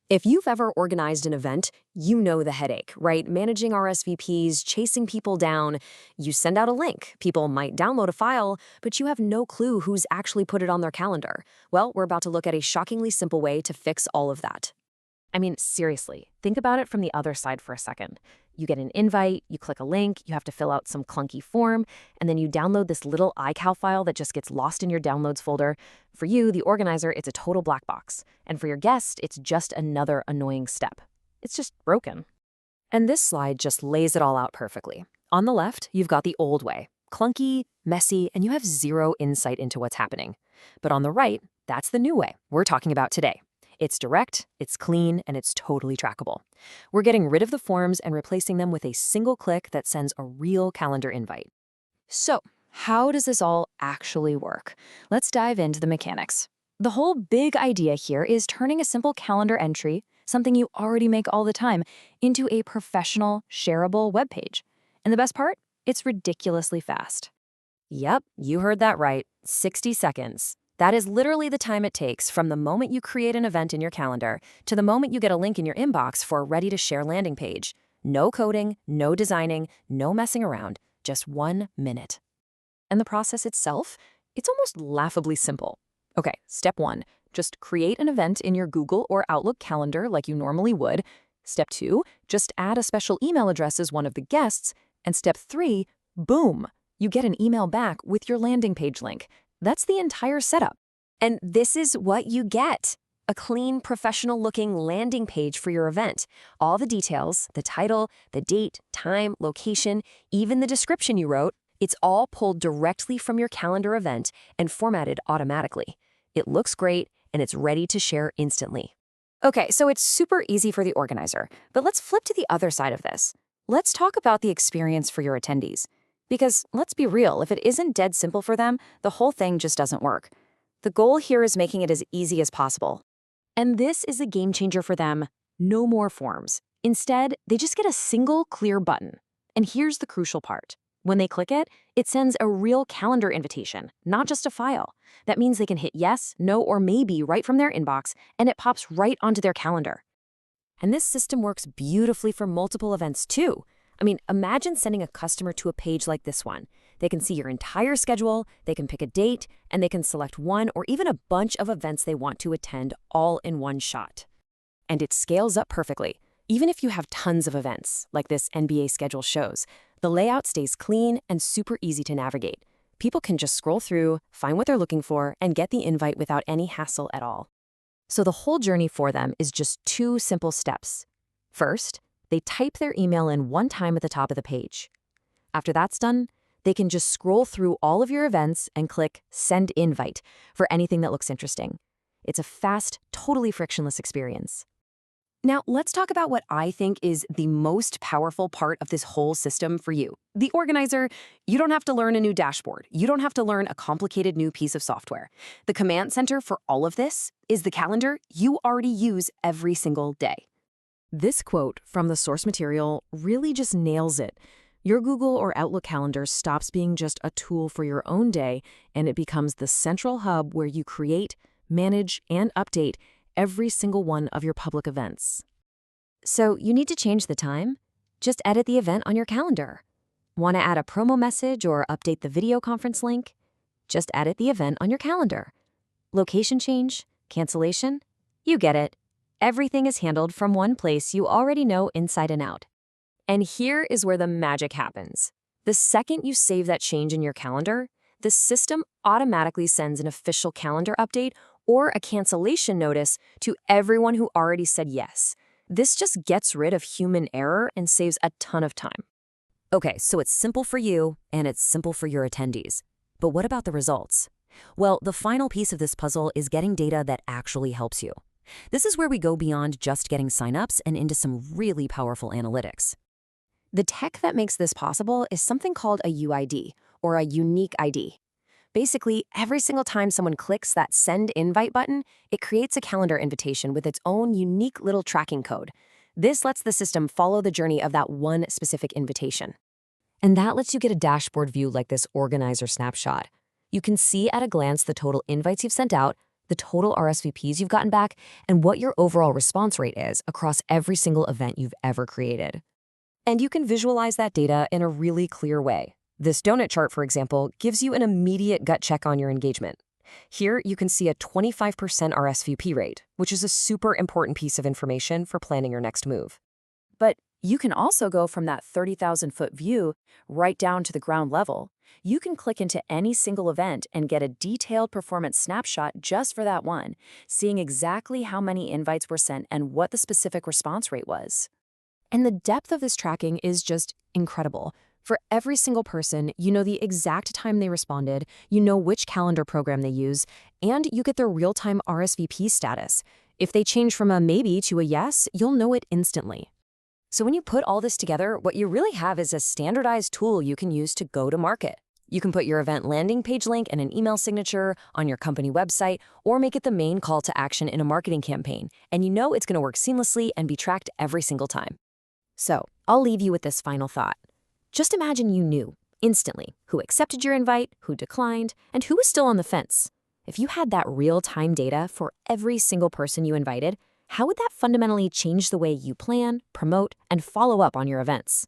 If you've ever organized an event, you know the headache, right? Managing RSVPs, chasing people down. You send out a link. People might download a file, but you have no clue who's actually put it on their calendar. Well, we're about to look at a shockingly simple way to fix all of that. I mean, seriously, think about it from the other side for a second. You get an invite, you click a link, you have to fill out some clunky form, and then you download this little iCal file that just gets lost in your downloads folder. For you, the organizer, it's a total black box. And for your guest, it's just another annoying step. It's just broken. And this slide just lays it all out perfectly. On the left, you've got the old way. Clunky, messy, and you have zero insight into what's happening. But on the right, that's the new way we're talking about today. It's direct, it's clean, and it's totally trackable. We're getting rid of the forms and replacing them with a single click that sends a real calendar invite. So, how does this all actually work? Let's dive into the mechanics. The whole big idea here is turning a simple calendar entry, something you already make all the time, into a professional, shareable web page. And the best part? It's ridiculously fast. Yep, you heard that right. 60 seconds. That is literally the time it takes from the moment you create an event in your calendar to the moment you get a link in your inbox for a ready-to-share landing page. No coding, no designing, no messing around, just 1 minute. And the process itself? It's almost laughably simple. Okay, step 1, just create an event in your Google or Outlook calendar like you normally would. Step 2, just add a special email address as one of the guests. And step 3, boom, you get an email back with your landing page link. That's the entire setup. And this is what you get. A clean, professional-looking landing page for your event. All the details, the title, the date, time, location, even the description you wrote, it's all pulled directly from your calendar event and formatted automatically. It looks great, and it's ready to share instantly. Okay, so it's super easy for the organizer, but let's flip to the other side of this. Let's talk about the experience for your attendees. Because, let's be real, if it isn't dead simple for them, the whole thing just doesn't work. The goal here is making it as easy as possible. And this is a game changer for them. No more forms. Instead, they just get a single clear button. And here's the crucial part. When they click it, it sends a real calendar invitation, not just a file. That means they can hit yes, no, or maybe right from their inbox, and it pops right onto their calendar. And this system works beautifully for multiple events too. I mean, imagine sending a customer to a page like this one. They can see your entire schedule, they can pick a date, and they can select one or even a bunch of events they want to attend all in one shot. And it scales up perfectly. Even if you have tons of events, like this NBA schedule shows, the layout stays clean and super easy to navigate. People can just scroll through, find what they're looking for, and get the invite without any hassle at all. So the whole journey for them is just 2 simple steps. First, they type their email in one time at the top of the page. After that's done, they can just scroll through all of your events and click Send Invite for anything that looks interesting. It's a fast, totally frictionless experience. Now, let's talk about what I think is the most powerful part of this whole system for you. The organizer, you don't have to learn a new dashboard. You don't have to learn a complicated new piece of software. The command center for all of this is the calendar you already use every single day. This quote from the source material really just nails it. Your Google or Outlook calendar stops being just a tool for your own day, and it becomes the central hub where you create, manage, and update every single one of your public events. So you need to change the time? Just edit the event on your calendar. Want to add a promo message or update the video conference link? Just edit the event on your calendar. Location change? Cancellation? You get it. Everything is handled from one place you already know inside and out. And here is where the magic happens. The second you save that change in your calendar, the system automatically sends an official calendar update or a cancellation notice to everyone who already said yes. This just gets rid of human error and saves a ton of time. Okay, so it's simple for you and it's simple for your attendees. But what about the results? Well, the final piece of this puzzle is getting data that actually helps you. This is where we go beyond just getting signups and into some really powerful analytics. The tech that makes this possible is something called a UID, or a unique ID. Basically, every single time someone clicks that Send Invite button, it creates a calendar invitation with its own unique little tracking code. This lets the system follow the journey of that one specific invitation. And that lets you get a dashboard view like this organizer snapshot. You can see at a glance the total invites you've sent out, the total RSVPs you've gotten back, and what your overall response rate is across every single event you've ever created. And you can visualize that data in a really clear way. This donut chart, for example, gives you an immediate gut check on your engagement. Here, you can see a 25% RSVP rate, which is a super important piece of information for planning your next move. But you can also go from that 30,000-foot view right down to the ground level. You can click into any single event and get a detailed performance snapshot just for that one, seeing exactly how many invites were sent and what the specific response rate was. And the depth of this tracking is just incredible. For every single person, you know the exact time they responded, you know which calendar program they use, and you get their real-time RSVP status. If they change from a maybe to a yes, you'll know it instantly. So when you put all this together, what you really have is a standardized tool you can use to go to market. You can put your event landing page link and an email signature on your company website, or make it the main call to action in a marketing campaign, and you know it's going to work seamlessly and be tracked every single time. So I'll leave you with this final thought. Just imagine you knew, instantly, who accepted your invite, who declined, and who was still on the fence. If you had that real-time data for every single person you invited, how would that fundamentally change the way you plan, promote, and follow up on your events?